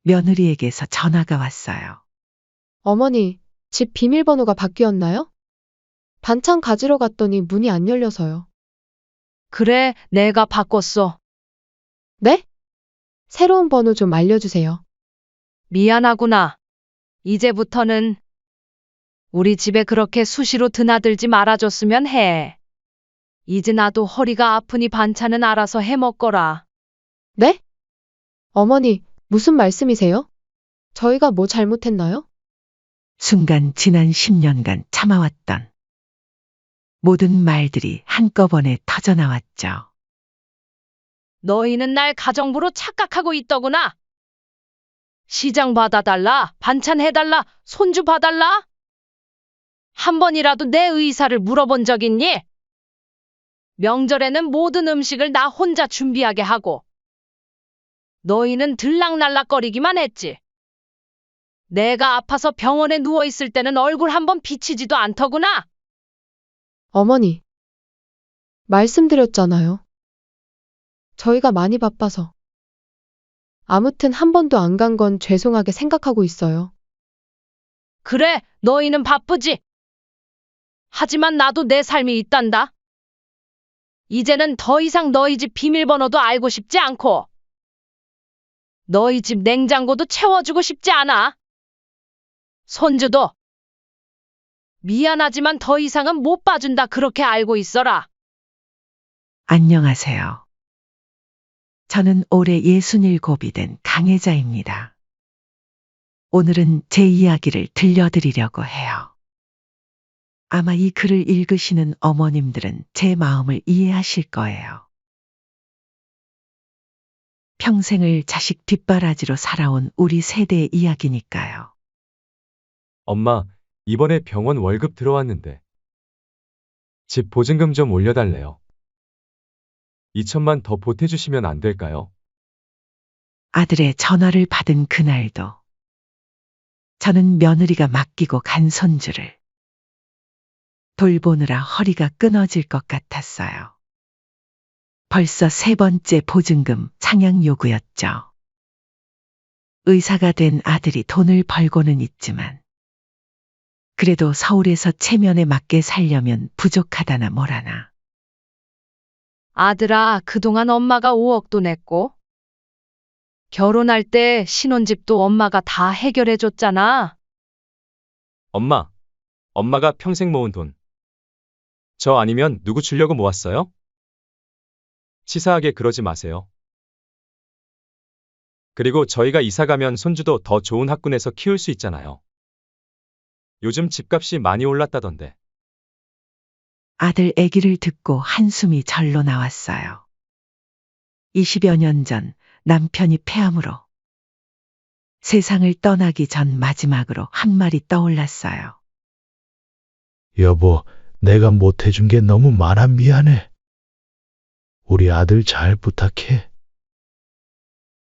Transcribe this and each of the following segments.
며느리에게서 전화가 왔어요. 어머니, 집 비밀번호가 바뀌었나요? 반찬 가지러 갔더니 문이 안 열려서요. 그래, 내가 바꿨어. 네? 새로운 번호 좀 알려주세요. 미안하구나. 이제부터는 우리 집에 그렇게 수시로 드나들지 말아줬으면 해. 이제 나도 허리가 아프니 반찬은 알아서 해 먹거라. 네? 어머니, 무슨 말씀이세요? 저희가 뭐 잘못했나요? 순간 지난 10년간 참아왔던 모든 말들이 한꺼번에 터져나왔죠. 너희는 날 가정부로 착각하고 있더구나. 시장 봐달라, 반찬 해달라, 손주 봐달라. 한 번이라도 내 의사를 물어본 적 있니? 명절에는 모든 음식을 나 혼자 준비하게 하고 너희는 들락날락거리기만 했지. 내가 아파서 병원에 누워있을 때는 얼굴 한번 비치지도 않더구나. 어머니, 말씀드렸잖아요. 저희가 많이 바빠서. 아무튼 한 번도 안 간 건 죄송하게 생각하고 있어요. 그래, 너희는 바쁘지. 하지만 나도 내 삶이 있단다. 이제는 더 이상 너희 집 비밀번호도 알고 싶지 않고 너희 집 냉장고도 채워주고 싶지 않아. 손주도 미안하지만 더 이상은 못 봐준다 그렇게 알고 있어라. 안녕하세요. 저는 올해 67이 된 강혜자입니다. 오늘은 제 이야기를 들려드리려고 해요. 아마 이 글을 읽으시는 어머님들은 제 마음을 이해하실 거예요. 평생을 자식 뒷바라지로 살아온 우리 세대의 이야기니까요. 엄마, 이번에 병원 월급 들어왔는데 집 보증금 좀 올려달래요. 2천만 더 보태주시면 안 될까요? 아들의 전화를 받은 그날도 저는 며느리가 맡기고 간 손주를 돌보느라 허리가 끊어질 것 같았어요. 벌써 3번째 보증금 상향 요구였죠. 의사가 된 아들이 돈을 벌고는 있지만 그래도 서울에서 체면에 맞게 살려면 부족하다나 뭐라나. 아들아, 그동안 엄마가 5억도 냈고 결혼할 때 신혼집도 엄마가 다 해결해줬잖아. 엄마, 엄마가 평생 모은 돈. 저 아니면 누구 주려고 모았어요? 치사하게 그러지 마세요. 그리고 저희가 이사 가면 손주도 더 좋은 학군에서 키울 수 있잖아요. 요즘 집값이 많이 올랐다던데. 아들 얘기를 듣고 한숨이 절로 나왔어요. 20여 년 전 남편이 폐암으로 세상을 떠나기 전 마지막으로 한 말이 떠올랐어요. 여보, 내가 못해준 게 너무 많아 미안해. 우리 아들 잘 부탁해.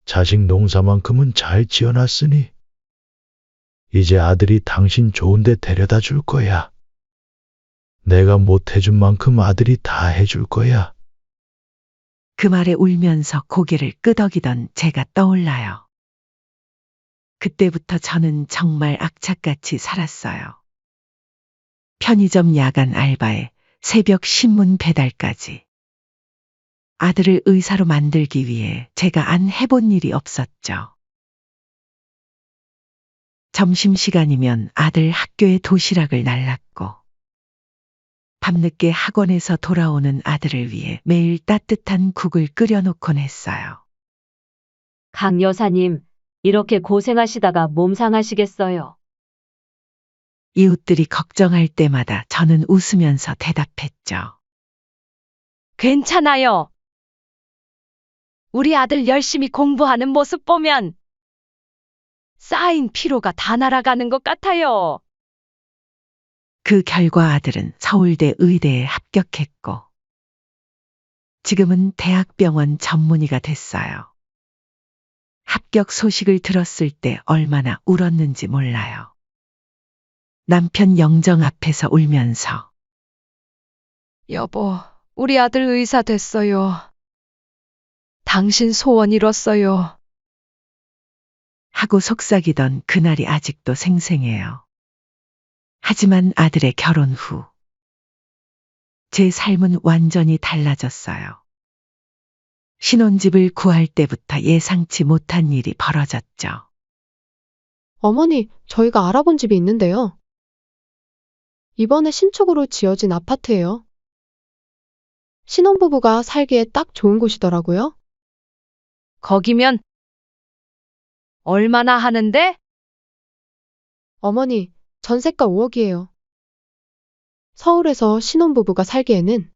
자식 농사만큼은 잘 지어놨으니 이제 아들이 당신 좋은 데 데려다 줄 거야. 내가 못해준 만큼 아들이 다 해줄 거야. 그 말에 울면서 고개를 끄덕이던 제가 떠올라요. 그때부터 저는 정말 악착같이 살았어요. 편의점 야간 알바에 새벽 신문 배달까지. 아들을 의사로 만들기 위해 제가 안 해본 일이 없었죠. 점심시간이면 아들 학교에 도시락을 날랐고 밤늦게 학원에서 돌아오는 아들을 위해 매일 따뜻한 국을 끓여놓곤 했어요. 강 여사님, 이렇게 고생하시다가 몸 상하시겠어요. 이웃들이 걱정할 때마다 저는 웃으면서 대답했죠. 괜찮아요. 우리 아들 열심히 공부하는 모습 보면 쌓인 피로가 다 날아가는 것 같아요. 그 결과 아들은 서울대 의대에 합격했고 지금은 대학병원 전문의가 됐어요. 합격 소식을 들었을 때 얼마나 울었는지 몰라요. 남편 영정 앞에서 울면서 여보, 우리 아들 의사 됐어요. 당신 소원 이뤘어요. 하고 속삭이던 그날이 아직도 생생해요. 하지만 아들의 결혼 후 제 삶은 완전히 달라졌어요. 신혼집을 구할 때부터 예상치 못한 일이 벌어졌죠. 어머니, 저희가 알아본 집이 있는데요. 이번에 신축으로 지어진 아파트예요. 신혼부부가 살기에 딱 좋은 곳이더라고요. 거기면 얼마나 하는데? 어머니, 전세가 5억이에요. 서울에서 신혼부부가 살기에는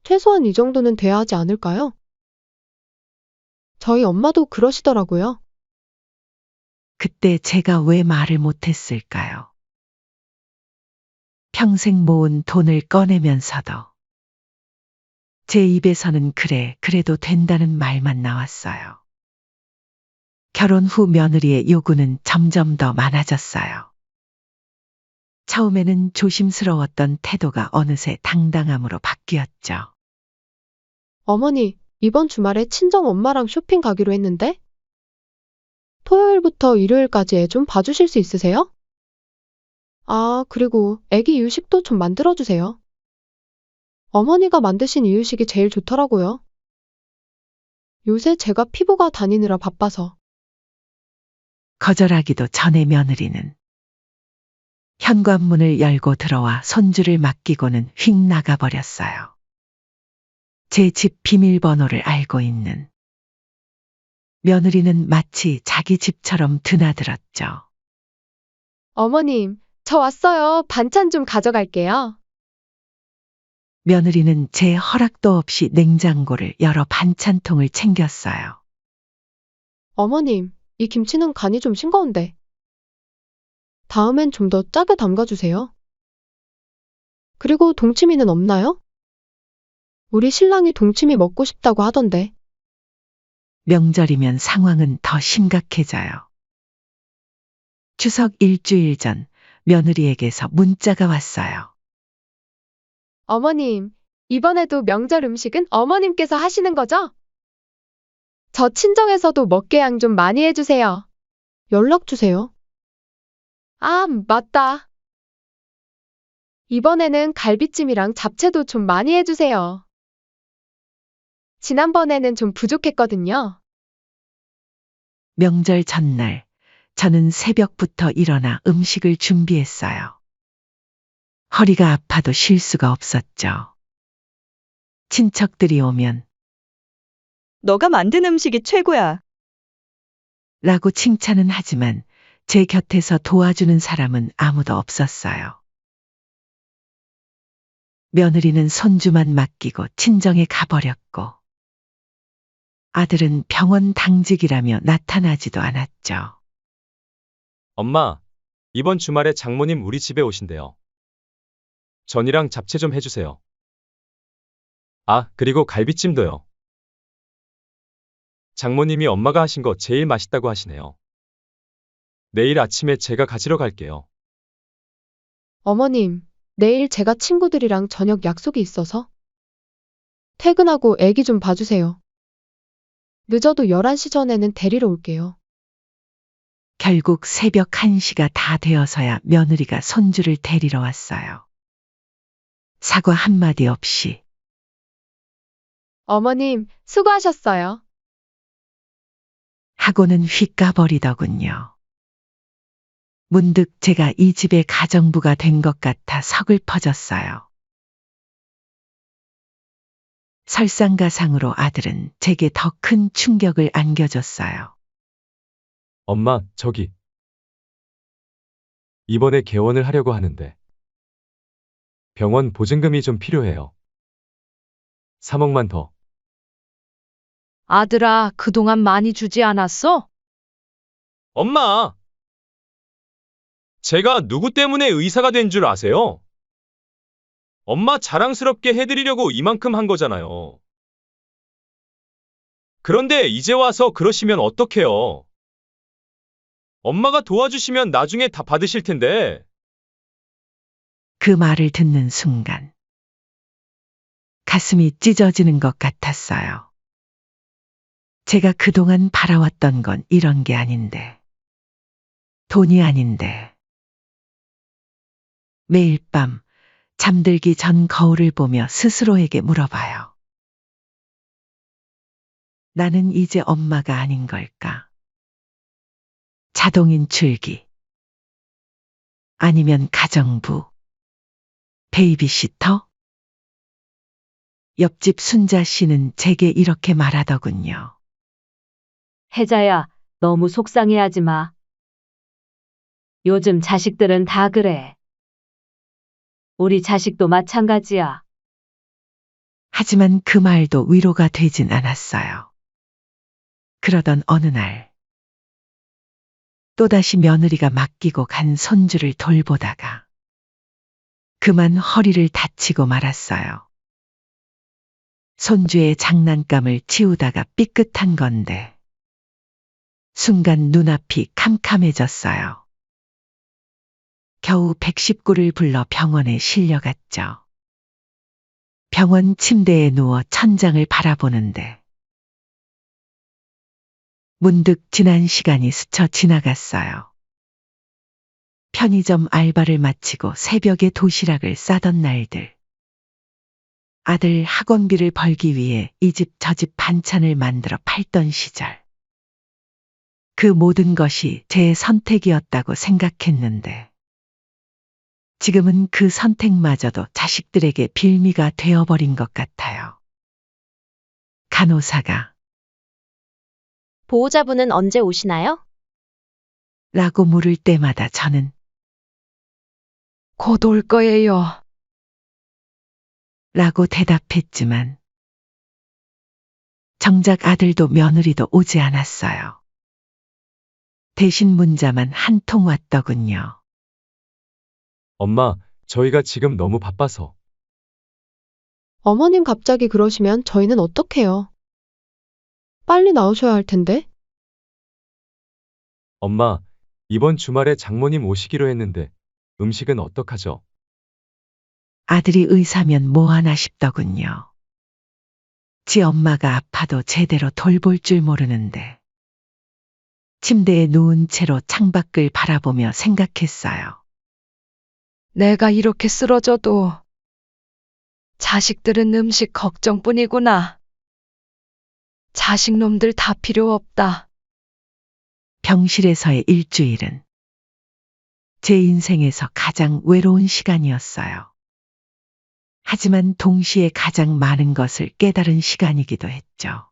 최소한 이 정도는 돼야 하지 않을까요? 저희 엄마도 그러시더라고요. 그때 제가 왜 말을 못했을까요? 평생 모은 돈을 꺼내면서도 제 입에서는 그래도 된다는 말만 나왔어요. 결혼 후 며느리의 요구는 점점 더 많아졌어요. 처음에는 조심스러웠던 태도가 어느새 당당함으로 바뀌었죠. 어머니, 이번 주말에 친정 엄마랑 쇼핑 가기로 했는데? 토요일부터 일요일까지 애 좀 봐주실 수 있으세요? 아, 그리고 애기 이유식도 좀 만들어주세요. 어머니가 만드신 이유식이 제일 좋더라고요. 요새 제가 피부가 다니느라 바빠서. 거절하기도 전에 며느리는 현관문을 열고 들어와 손주를 맡기고는 휙 나가버렸어요. 제 집 비밀번호를 알고 있는 며느리는 마치 자기 집처럼 드나들었죠. 어머님, 저 왔어요. 반찬 좀 가져갈게요. 며느리는 제 허락도 없이 냉장고를 열어 반찬통을 챙겼어요. 어머님, 이 김치는 간이 좀 싱거운데. 다음엔 좀 더 짜게 담가주세요. 그리고 동치미는 없나요? 우리 신랑이 동치미 먹고 싶다고 하던데. 명절이면 상황은 더 심각해져요. 추석 일주일 전 며느리에게서 문자가 왔어요. 어머님, 이번에도 명절 음식은 어머님께서 하시는 거죠? 저 친정에서도 먹게 양 좀 많이 해주세요. 연락 주세요. 아, 맞다. 이번에는 갈비찜이랑 잡채도 좀 많이 해주세요. 지난번에는 좀 부족했거든요. 명절 전날 저는 새벽부터 일어나 음식을 준비했어요. 허리가 아파도 쉴 수가 없었죠. 친척들이 오면 너가 만든 음식이 최고야. 라고 칭찬은 하지만 제 곁에서 도와주는 사람은 아무도 없었어요. 며느리는 손주만 맡기고 친정에 가버렸고 아들은 병원 당직이라며 나타나지도 않았죠. 엄마, 이번 주말에 장모님 우리 집에 오신대요. 전이랑 잡채 좀 해주세요. 아, 그리고 갈비찜도요. 장모님이 엄마가 하신 거 제일 맛있다고 하시네요. 내일 아침에 제가 가지러 갈게요. 어머님, 내일 제가 친구들이랑 저녁 약속이 있어서 퇴근하고 애기 좀 봐주세요. 늦어도 11시 전에는 데리러 올게요. 결국 새벽 1시가 다 되어서야 며느리가 손주를 데리러 왔어요. 사과 한마디 없이 어머님, 수고하셨어요. 하고는 휙 가버리더군요. 문득 제가 이 집의 가정부가 된 것 같아 서글퍼졌어요. 설상가상으로 아들은 제게 더 큰 충격을 안겨줬어요. 엄마, 저기. 이번에 개원을 하려고 하는데 병원 보증금이 좀 필요해요. 3억만 더. 아들아, 그동안 많이 주지 않았어? 엄마! 제가 누구 때문에 의사가 된 줄 아세요? 엄마 자랑스럽게 해드리려고 이만큼 한 거잖아요. 그런데 이제 와서 그러시면 어떡해요? 엄마가 도와주시면 나중에 다 받으실 텐데. 그 말을 듣는 순간 가슴이 찢어지는 것 같았어요. 제가 그동안 바라왔던 건 이런 게 아닌데. 돈이 아닌데. 매일 밤 잠들기 전 거울을 보며 스스로에게 물어봐요. 나는 이제 엄마가 아닌 걸까? 자동인 출기. 아니면 가정부. 베이비시터? 옆집 순자 씨는 제게 이렇게 말하더군요. 혜자야, 너무 속상해하지 마. 요즘 자식들은 다 그래. 우리 자식도 마찬가지야. 하지만 그 말도 위로가 되진 않았어요. 그러던 어느 날, 또다시 며느리가 맡기고 간 손주를 돌보다가 그만 허리를 다치고 말았어요. 손주의 장난감을 치우다가 삐끗한 건데, 순간 눈앞이 캄캄해졌어요. 겨우 119를 불러 병원에 실려갔죠. 병원 침대에 누워 천장을 바라보는데 문득 지난 시간이 스쳐 지나갔어요. 편의점 알바를 마치고 새벽에 도시락을 싸던 날들. 아들 학원비를 벌기 위해 이 집 저 집 반찬을 만들어 팔던 시절. 그 모든 것이 제 선택이었다고 생각했는데 지금은 그 선택마저도 자식들에게 빌미가 되어버린 것 같아요. 간호사가 보호자분은 언제 오시나요? 라고 물을 때마다 저는 곧 올 거예요. 라고 대답했지만 정작 아들도 며느리도 오지 않았어요. 대신 문자만 한 통 왔더군요. 엄마, 저희가 지금 너무 바빠서. 어머님 갑자기 그러시면 저희는 어떡해요? 빨리 나오셔야 할 텐데. 엄마, 이번 주말에 장모님 오시기로 했는데 음식은 어떡하죠? 아들이 의사면 뭐하나 싶더군요. 지 엄마가 아파도 제대로 돌볼 줄 모르는데. 침대에 누운 채로 창밖을 바라보며 생각했어요. 내가 이렇게 쓰러져도 자식들은 음식 걱정뿐이구나. 자식놈들 다 필요 없다. 병실에서의 일주일은 제 인생에서 가장 외로운 시간이었어요. 하지만 동시에 가장 많은 것을 깨달은 시간이기도 했죠.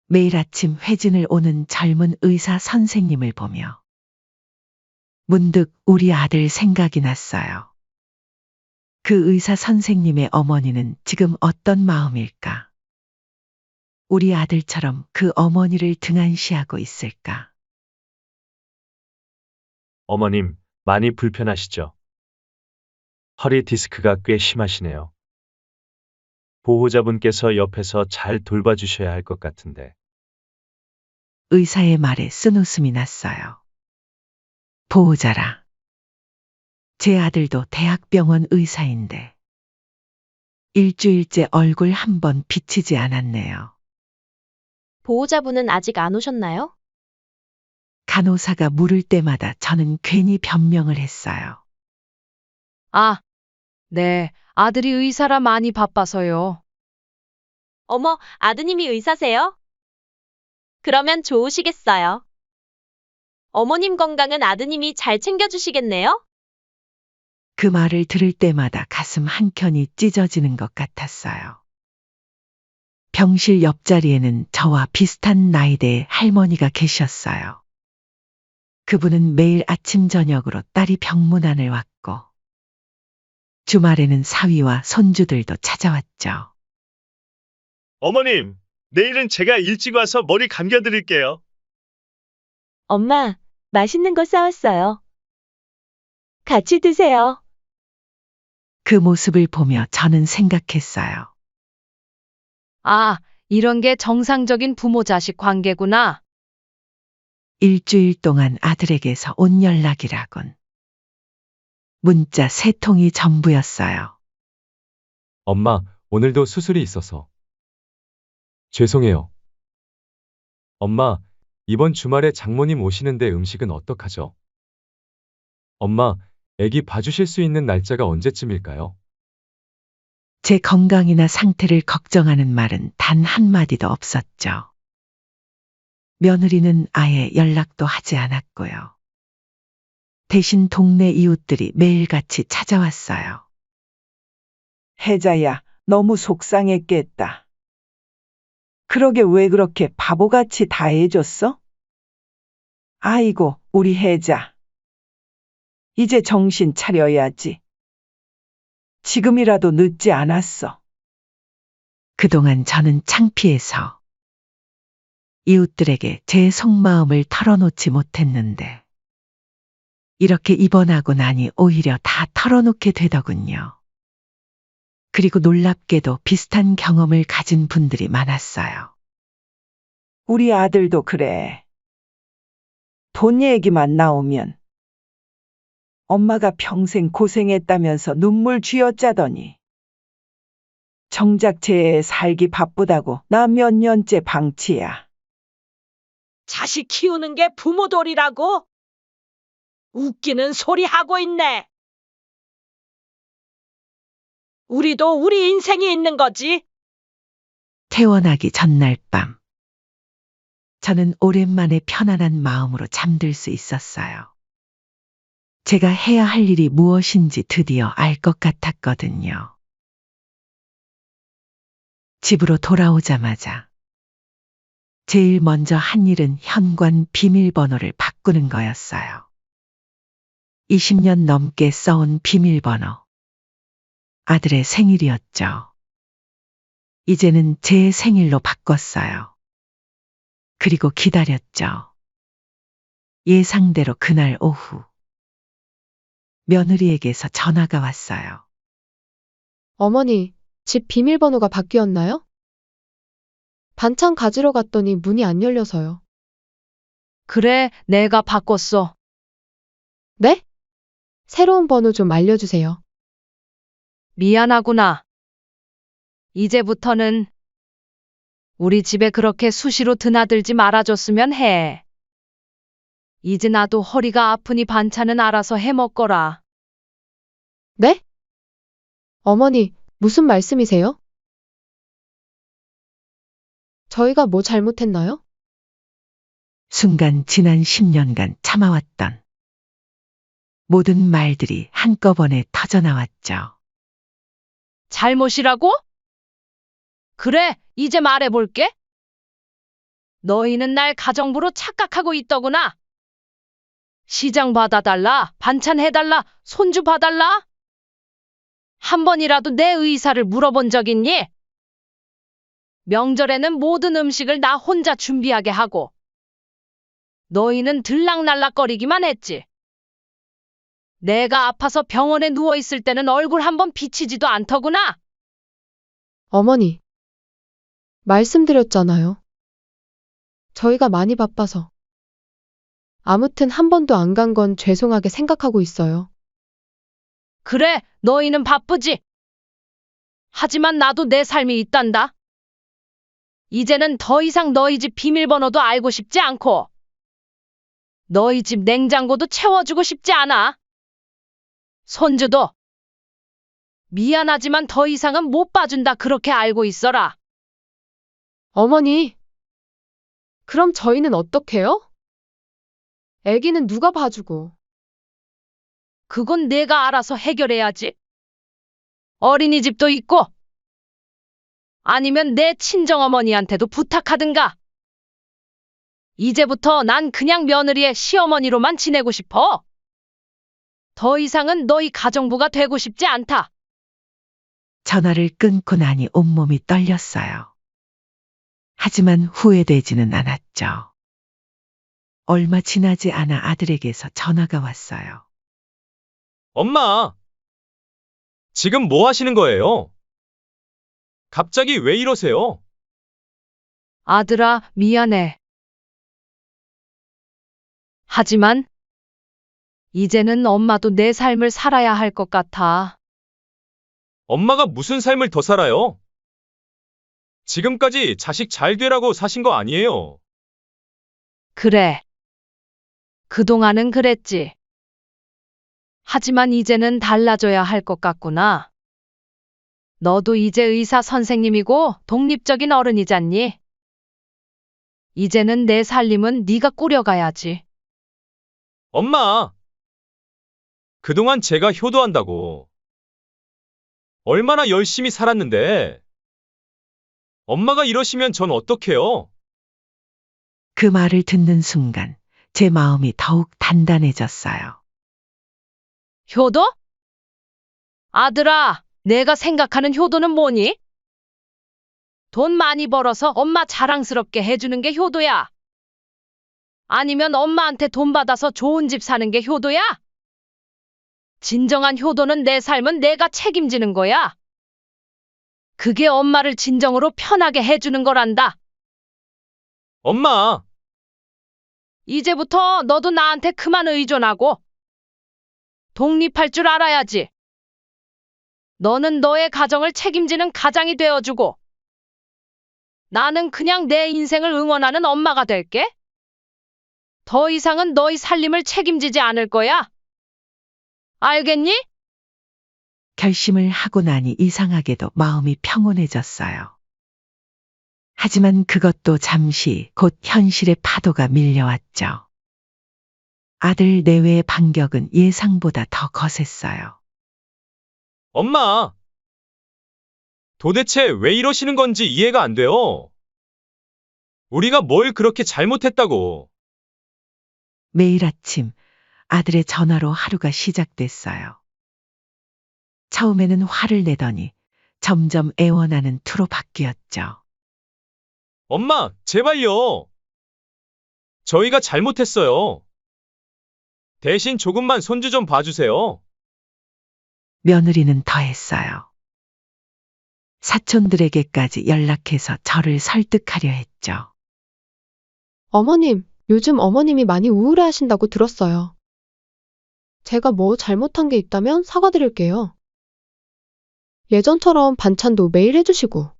매일 아침 회진을 오는 젊은 의사 선생님을 보며 문득 우리 아들 생각이 났어요. 그 의사 선생님의 어머니는 지금 어떤 마음일까? 우리 아들처럼 그 어머니를 등한시하고 있을까? 어머님, 많이 불편하시죠? 허리 디스크가 꽤 심하시네요. 보호자분께서 옆에서 잘 돌봐주셔야 할 것 같은데. 의사의 말에 쓴웃음이 났어요. 보호자라. 제 아들도 대학병원 의사인데 일주일째 얼굴 한 번 비치지 않았네요. 보호자분은 아직 안 오셨나요? 간호사가 물을 때마다 저는 괜히 변명을 했어요. 아, 네. 아들이 의사라 많이 바빠서요. 어머, 아드님이 의사세요? 그러면 좋으시겠어요. 어머님 건강은 아드님이 잘 챙겨주시겠네요? 그 말을 들을 때마다 가슴 한켠이 찢어지는 것 같았어요. 병실 옆자리에는 저와 비슷한 나이대의 할머니가 계셨어요. 그분은 매일 아침 저녁으로 딸이 병문안을 왔고 주말에는 사위와 손주들도 찾아왔죠. 어머님, 내일은 제가 일찍 와서 머리 감겨드릴게요. 엄마, 맛있는 거 싸왔어요. 같이 드세요. 그 모습을 보며 저는 생각했어요. 아, 이런 게 정상적인 부모-자식 관계구나. 일주일 동안 아들에게서 온 연락이라곤. 문자 3통이 전부였어요. 엄마, 오늘도 수술이 있어서. 죄송해요. 엄마, 이번 주말에 장모님 오시는데 음식은 어떡하죠? 엄마, 애기 봐주실 수 있는 날짜가 언제쯤일까요? 제 건강이나 상태를 걱정하는 말은 단 한마디도 없었죠. 며느리는 아예 연락도 하지 않았고요. 대신 동네 이웃들이 매일같이 찾아왔어요. 혜자야, 너무 속상했겠다. 그러게 왜 그렇게 바보같이 다 해줬어? 아이고, 우리 혜자. 이제 정신 차려야지. 지금이라도 늦지 않았어. 그동안 저는 창피해서 이웃들에게 제 속마음을 털어놓지 못했는데 이렇게 입원하고 나니 오히려 다 털어놓게 되더군요. 그리고 놀랍게도 비슷한 경험을 가진 분들이 많았어요. 우리 아들도 그래. 돈 얘기만 나오면 엄마가 평생 고생했다면서 눈물 쥐어짜더니 정작 쟤 살기 바쁘다고 나 몇 년째 방치야. 자식 키우는 게 부모돌이라고? 웃기는 소리 하고 있네. 우리도 우리 인생이 있는 거지. 퇴원하기 전날 밤 저는 오랜만에 편안한 마음으로 잠들 수 있었어요. 제가 해야 할 일이 무엇인지 드디어 알 것 같았거든요. 집으로 돌아오자마자 제일 먼저 한 일은 현관 비밀번호를 바꾸는 거였어요. 20년 넘게 써온 비밀번호. 아들의 생일이었죠. 이제는 제 생일로 바꿨어요. 그리고 기다렸죠. 예상대로 그날 오후 며느리에게서 전화가 왔어요. 어머니, 집 비밀번호가 바뀌었나요? 반찬 가지러 갔더니 문이 안 열려서요. 그래, 내가 바꿨어. 네? 새로운 번호 좀 알려주세요. 미안하구나. 이제부터는 우리 집에 그렇게 수시로 드나들지 말아줬으면 해. 이제 나도 허리가 아프니 반찬은 알아서 해 먹거라. 네? 어머니, 무슨 말씀이세요? 저희가 뭐 잘못했나요? 순간 지난 10년간 참아왔던 모든 말들이 한꺼번에 터져나왔죠. 잘못이라고? 그래, 이제 말해볼게. 너희는 날 가정부로 착각하고 있더구나. 시장 봐달라, 반찬 해달라, 손주 봐달라. 한 번이라도 내 의사를 물어본 적 있니? 명절에는 모든 음식을 나 혼자 준비하게 하고 너희는 들락날락거리기만 했지. 내가 아파서 병원에 누워있을 때는 얼굴 한번 비치지도 않더구나. 어머니, 말씀드렸잖아요. 저희가 많이 바빠서. 아무튼 한 번도 안 간 건 죄송하게 생각하고 있어요. 그래, 너희는 바쁘지. 하지만 나도 내 삶이 있단다. 이제는 더 이상 너희 집 비밀번호도 알고 싶지 않고 너희 집 냉장고도 채워주고 싶지 않아. 손주도 미안하지만 더 이상은 못 봐준다 그렇게 알고 있어라. 어머니, 그럼 저희는 어떡해요? 애기는 누가 봐주고. 그건 내가 알아서 해결해야지. 어린이집도 있고 아니면 내 친정어머니한테도 부탁하든가. 이제부터 난 그냥 며느리의 시어머니로만 지내고 싶어. 더 이상은 너희 가정부가 되고 싶지 않다. 전화를 끊고 나니 온몸이 떨렸어요. 하지만 후회되지는 않았죠. 얼마 지나지 않아 아들에게서 전화가 왔어요. 엄마! 지금 뭐 하시는 거예요? 갑자기 왜 이러세요? 아들아, 미안해. 하지만 이제는 엄마도 내 삶을 살아야 할 것 같아. 엄마가 무슨 삶을 더 살아요? 지금까지 자식 잘 되라고 사신 거 아니에요. 그래. 그동안은 그랬지. 하지만 이제는 달라져야 할 것 같구나. 너도 이제 의사 선생님이고 독립적인 어른이잖니. 이제는 내 살림은 네가 꾸려가야지. 엄마! 그동안 제가 효도한다고 얼마나 열심히 살았는데 엄마가 이러시면 전 어떡해요? 그 말을 듣는 순간 제 마음이 더욱 단단해졌어요. 효도? 아들아, 내가 생각하는 효도는 뭐니? 돈 많이 벌어서 엄마 자랑스럽게 해주는 게 효도야? 아니면 엄마한테 돈 받아서 좋은 집 사는 게 효도야? 진정한 효도는 내 삶은 내가 책임지는 거야. 그게 엄마를 진정으로 편하게 해주는 거란다. 엄마! 이제부터 너도 나한테 그만 의존하고 독립할 줄 알아야지. 너는 너의 가정을 책임지는 가장이 되어주고 나는 그냥 내 인생을 응원하는 엄마가 될게. 더 이상은 너희 살림을 책임지지 않을 거야. 알겠니? 결심을 하고 나니 이상하게도 마음이 평온해졌어요. 하지만 그것도 잠시 곧 현실의 파도가 밀려왔죠. 아들 내외의 반격은 예상보다 더 거셌어요. 엄마! 도대체 왜 이러시는 건지 이해가 안 돼요. 우리가 뭘 그렇게 잘못했다고. 매일 아침 아들의 전화로 하루가 시작됐어요. 처음에는 화를 내더니 점점 애원하는 투로 바뀌었죠. 엄마, 제발요. 저희가 잘못했어요. 대신 조금만 손주 좀 봐주세요. 며느리는 더했어요. 사촌들에게까지 연락해서 저를 설득하려 했죠. 어머님, 요즘 어머님이 많이 우울해 하신다고 들었어요. 제가 뭐 잘못한 게 있다면 사과드릴게요. 예전처럼 반찬도 매일 해주시고,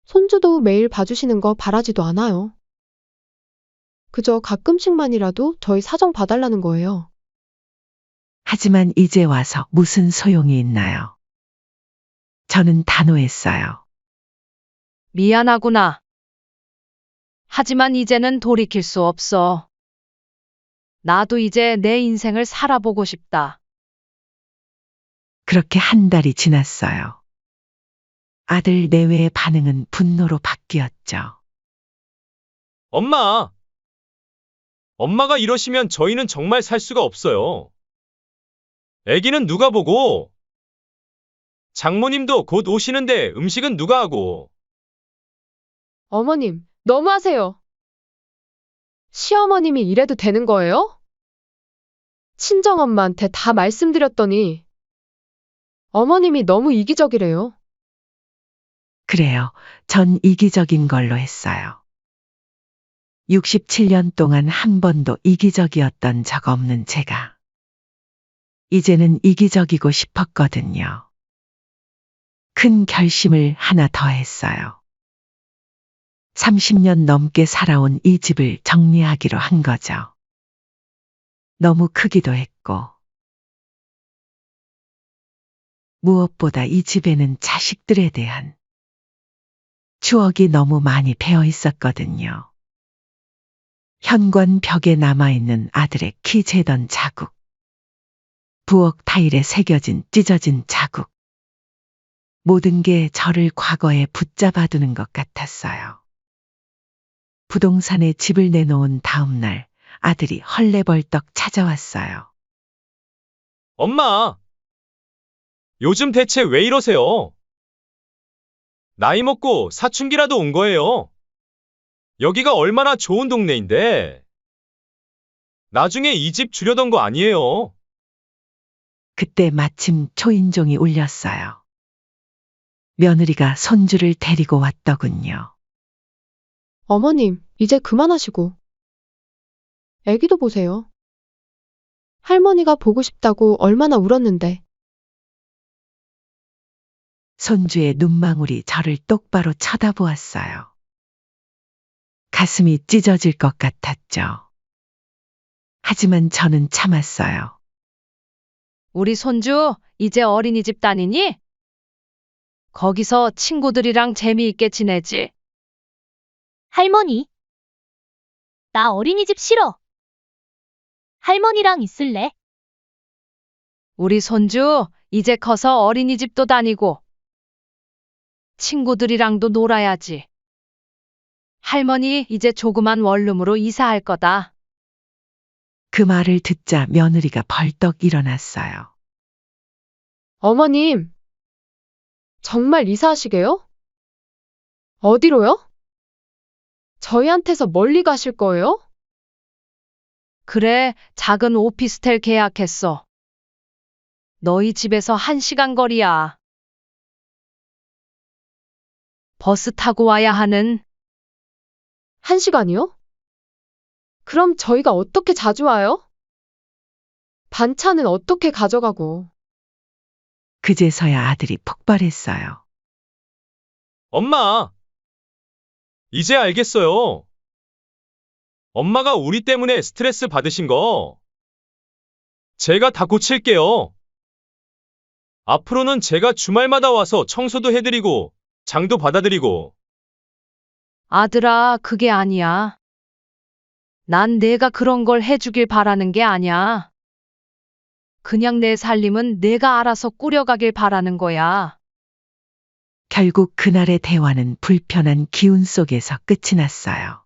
손주도 매일 봐주시는 거 바라지도 않아요. 그저 가끔씩만이라도 저희 사정 봐달라는 거예요. 하지만 이제 와서 무슨 소용이 있나요? 저는 단호했어요. 미안하구나. 하지만 이제는 돌이킬 수 없어. 나도 이제 내 인생을 살아보고 싶다. 그렇게 한 달이 지났어요. 아들 내외의 반응은 분노로 바뀌었죠. 엄마! 엄마가 이러시면 저희는 정말 살 수가 없어요. 애기는 누가 보고? 장모님도 곧 오시는데 음식은 누가 하고? 어머님, 너무하세요. 시어머님이 이래도 되는 거예요? 친정엄마한테 다 말씀드렸더니 어머님이 너무 이기적이래요. 그래요. 전 이기적인 걸로 했어요. 67년 동안 한 번도 이기적이었던 적 없는 제가. 이제는 이기적이고 싶었거든요. 큰 결심을 하나 더 했어요. 30년 넘게 살아온 이 집을 정리하기로 한 거죠. 너무 크기도 했고. 무엇보다 이 집에는 자식들에 대한 추억이 너무 많이 배어 있었거든요. 현관 벽에 남아있는 아들의 키 재던 자국. 부엌 타일에 새겨진 찢어진 자국. 모든 게 저를 과거에 붙잡아두는 것 같았어요. 부동산에 집을 내놓은 다음 날 아들이 헐레벌떡 찾아왔어요. 엄마! 요즘 대체 왜 이러세요? 나이 먹고 사춘기라도 온 거예요. 여기가 얼마나 좋은 동네인데. 나중에 이 집 주려던 거 아니에요. 그때 마침 초인종이 울렸어요. 며느리가 손주를 데리고 왔더군요. 어머님, 이제 그만하시고. 애기도 보세요. 할머니가 보고 싶다고 얼마나 울었는데. 손주의 눈망울이 저를 똑바로 쳐다보았어요. 가슴이 찢어질 것 같았죠. 하지만 저는 참았어요. 우리 손주, 이제 어린이집 다니니? 거기서 친구들이랑 재미있게 지내지. 할머니, 나 어린이집 싫어. 할머니랑 있을래? 우리 손주, 이제 커서 어린이집도 다니고, 친구들이랑도 놀아야지. 할머니, 이제 조그만 원룸으로 이사할 거다. 그 말을 듣자 며느리가 벌떡 일어났어요. 어머님, 정말 이사하시게요? 어디로요? 저희한테서 멀리 가실 거예요? 그래, 작은 오피스텔 계약했어. 너희 집에서 1시간 거리야. 버스 타고 와야 하는. 1시간이요? 그럼 저희가 어떻게 자주 와요? 반찬은 어떻게 가져가고? 그제서야 아들이 폭발했어요. 엄마! 이제 알겠어요. 엄마가 우리 때문에 스트레스 받으신 거. 제가 다 고칠게요. 앞으로는 제가 주말마다 와서 청소도 해드리고, 장도 받아드리고. 아들아, 그게 아니야. 난 내가 그런 걸 해주길 바라는 게 아니야. 그냥 내 살림은 내가 알아서 꾸려가길 바라는 거야. 결국 그날의 대화는 불편한 기운 속에서 끝이 났어요.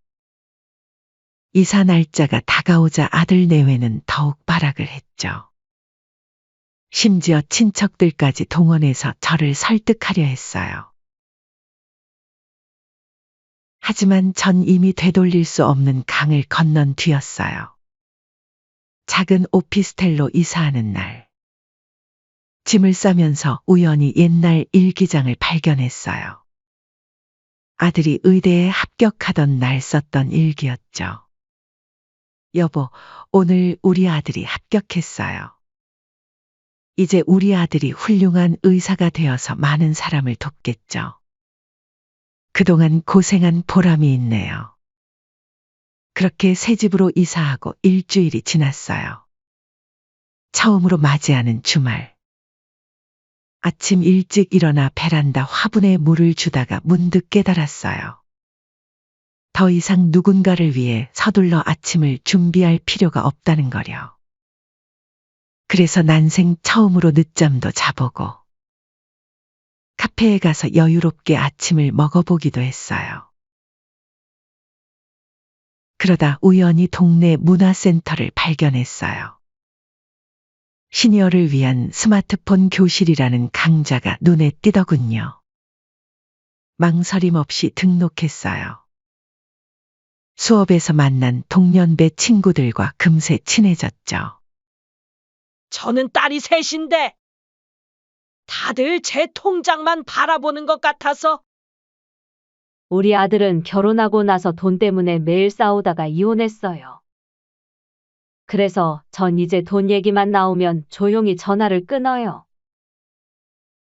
이사 날짜가 다가오자 아들 내외는 더욱 발악을 했죠. 심지어 친척들까지 동원해서 저를 설득하려 했어요. 하지만 전 이미 되돌릴 수 없는 강을 건넌 뒤였어요. 작은 오피스텔로 이사하는 날, 짐을 싸면서 우연히 옛날 일기장을 발견했어요. 아들이 의대에 합격하던 날 썼던 일기였죠. 여보, 오늘 우리 아들이 합격했어요. 이제 우리 아들이 훌륭한 의사가 되어서 많은 사람을 돕겠죠. 그동안 고생한 보람이 있네요. 그렇게 새 집으로 이사하고 일주일이 지났어요. 처음으로 맞이하는 주말. 아침 일찍 일어나 베란다 화분에 물을 주다가 문득 깨달았어요. 더 이상 누군가를 위해 서둘러 아침을 준비할 필요가 없다는 거려. 그래서 난생 처음으로 늦잠도 자보고 카페에 가서 여유롭게 아침을 먹어보기도 했어요. 그러다 우연히 동네 문화센터를 발견했어요. 시니어를 위한 스마트폰 교실이라는 강좌가 눈에 띄더군요. 망설임 없이 등록했어요. 수업에서 만난 동년배 친구들과 금세 친해졌죠. 저는 딸이 셋인데 다들 제 통장만 바라보는 것 같아서. 우리 아들은 결혼하고 나서 돈 때문에 매일 싸우다가 이혼했어요. 그래서 전 이제 돈 얘기만 나오면 조용히 전화를 끊어요.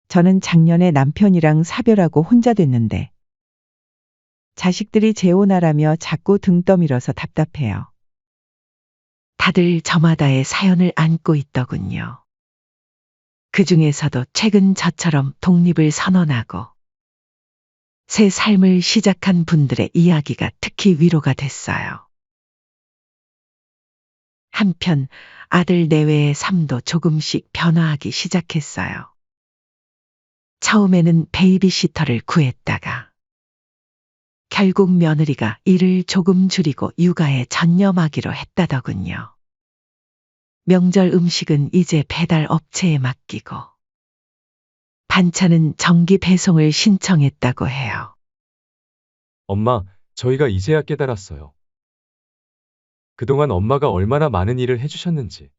저는 작년에 남편이랑 사별하고 혼자 됐는데 자식들이 재혼하라며 자꾸 등 떠밀어서 답답해요. 다들 저마다의 사연을 안고 있더군요. 그 중에서도 최근 저처럼 독립을 선언하고 새 삶을 시작한 분들의 이야기가 특히 위로가 됐어요. 한편 아들 내외의 삶도 조금씩 변화하기 시작했어요. 처음에는 베이비시터를 구했다가 결국 며느리가 일을 조금 줄이고 육아에 전념하기로 했다더군요. 명절 음식은 이제 배달 업체에 맡기고 반찬은 정기 배송을 신청했다고 해요. 엄마, 저희가 이제야 깨달았어요. 그동안 엄마가 얼마나 많은 일을 해주셨는지.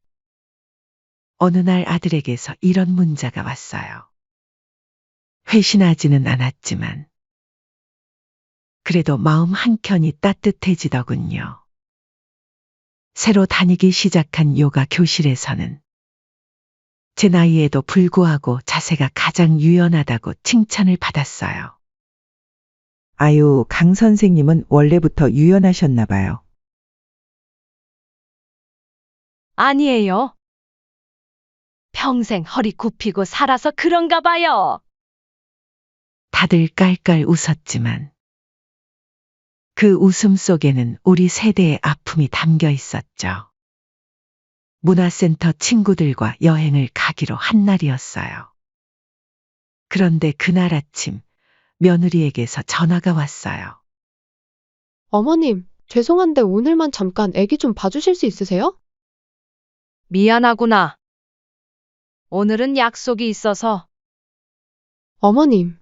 어느 날 아들에게서 이런 문자가 왔어요. 회신하지는 않았지만 그래도 마음 한켠이 따뜻해지더군요. 새로 다니기 시작한 요가 교실에서는 제 나이에도 불구하고 자세가 가장 유연하다고 칭찬을 받았어요. 아유, 강 선생님은 원래부터 유연하셨나 봐요. 아니에요. 평생 허리 굽히고 살아서 그런가 봐요. 다들 깔깔 웃었지만 그 웃음 속에는 우리 세대의 아픔이 담겨 있었죠. 문화센터 친구들과 여행을 가기로 한 날이었어요. 그런데 그날 아침 며느리에게서 전화가 왔어요. 어머님, 죄송한데 오늘만 잠깐 애기 좀 봐주실 수 있으세요? 미안하구나. 오늘은 약속이 있어서. 어머님,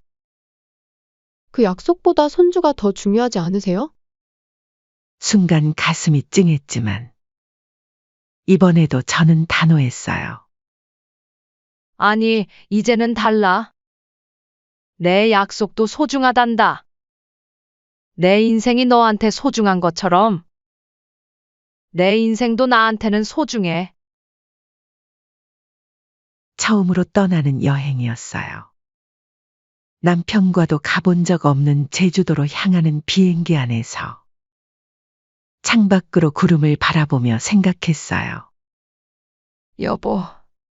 그 약속보다 손주가 더 중요하지 않으세요? 순간 가슴이 찡했지만 이번에도 저는 단호했어요. 아니, 이제는 달라. 내 약속도 소중하단다. 내 인생이 너한테 소중한 것처럼 내 인생도 나한테는 소중해. 처음으로 떠나는 여행이었어요. 남편과도 가본 적 없는 제주도로 향하는 비행기 안에서 창밖으로 구름을 바라보며 생각했어요. 여보,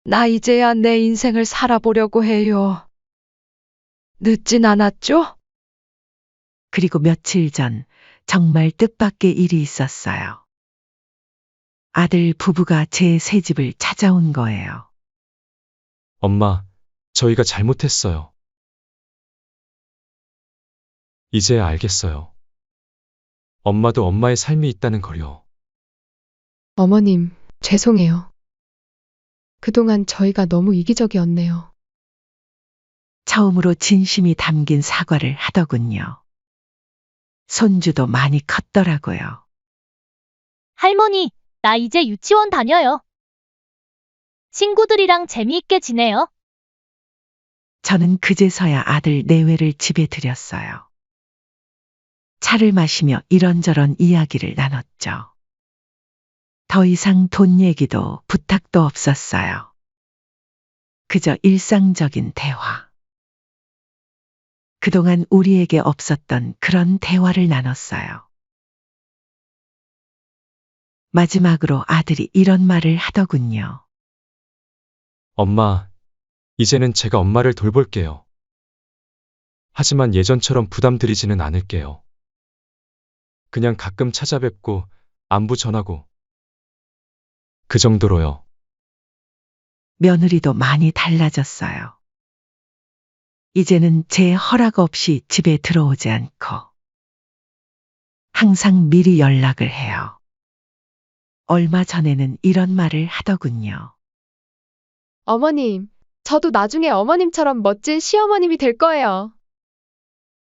나 이제야 내 인생을 살아보려고 해요. 늦진 않았죠? 그리고 며칠 전 정말 뜻밖의 일이 있었어요. 아들 부부가 제 새집을 찾아온 거예요. 엄마, 저희가 잘못했어요. 이제 알겠어요. 엄마도 엄마의 삶이 있다는 걸요. 어머님, 죄송해요. 그동안 저희가 너무 이기적이었네요. 처음으로 진심이 담긴 사과를 하더군요. 손주도 많이 컸더라고요. 할머니, 나 이제 유치원 다녀요. 친구들이랑 재미있게 지내요. 저는 그제서야 아들 내외를 집에 들였어요. 차를 마시며 이런저런 이야기를 나눴죠. 더 이상 돈 얘기도 부탁도 없었어요. 그저 일상적인 대화. 그동안 우리에게 없었던 그런 대화를 나눴어요. 마지막으로 아들이 이런 말을 하더군요. 엄마, 이제는 제가 엄마를 돌볼게요. 하지만 예전처럼 부담 드리지는 않을게요. 그냥 가끔 찾아뵙고 안부 전하고 그 정도로요. 며느리도 많이 달라졌어요. 이제는 제 허락 없이 집에 들어오지 않고 항상 미리 연락을 해요. 얼마 전에는 이런 말을 하더군요. 어머님, 저도 나중에 어머님처럼 멋진 시어머님이 될 거예요.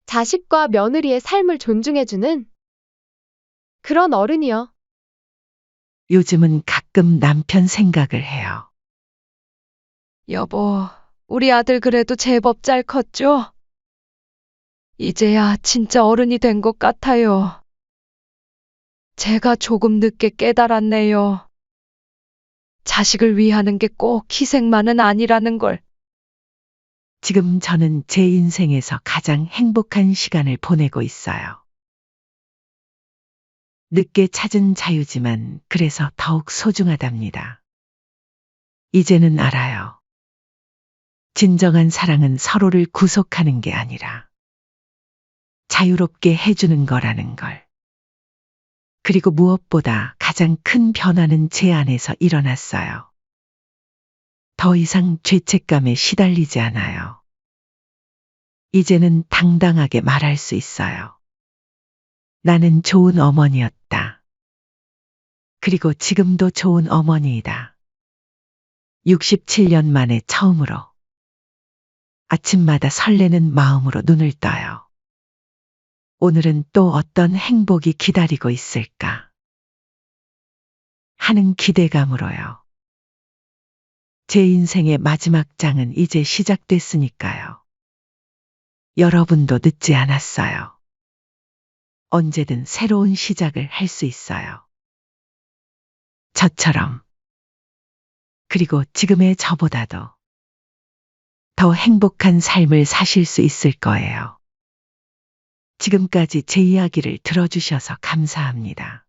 자식과 며느리의 삶을 존중해주는 그런 어른이요. 요즘은 가끔 남편 생각을 해요. 여보, 우리 아들 그래도 제법 잘 컸죠? 이제야 진짜 어른이 된 것 같아요. 제가 조금 늦게 깨달았네요. 자식을 위하는 게 꼭 희생만은 아니라는 걸. 지금 저는 제 인생에서 가장 행복한 시간을 보내고 있어요. 늦게 찾은 자유지만 그래서 더욱 소중하답니다. 이제는 알아요. 진정한 사랑은 서로를 구속하는 게 아니라 자유롭게 해주는 거라는 걸. 그리고 무엇보다 가장 큰 변화는 제 안에서 일어났어요. 더 이상 죄책감에 시달리지 않아요. 이제는 당당하게 말할 수 있어요. 나는 좋은 어머니였다. 그리고 지금도 좋은 어머니이다. 67년 만에 처음으로 아침마다 설레는 마음으로 눈을 떠요. 오늘은 또 어떤 행복이 기다리고 있을까 하는 기대감으로요. 제 인생의 마지막 장은 이제 시작됐으니까요. 여러분도 늦지 않았어요. 언제든 새로운 시작을 할 수 있어요. 저처럼. 그리고 지금의 저보다도 더 행복한 삶을 사실 수 있을 거예요. 지금까지 제 이야기를 들어주셔서 감사합니다.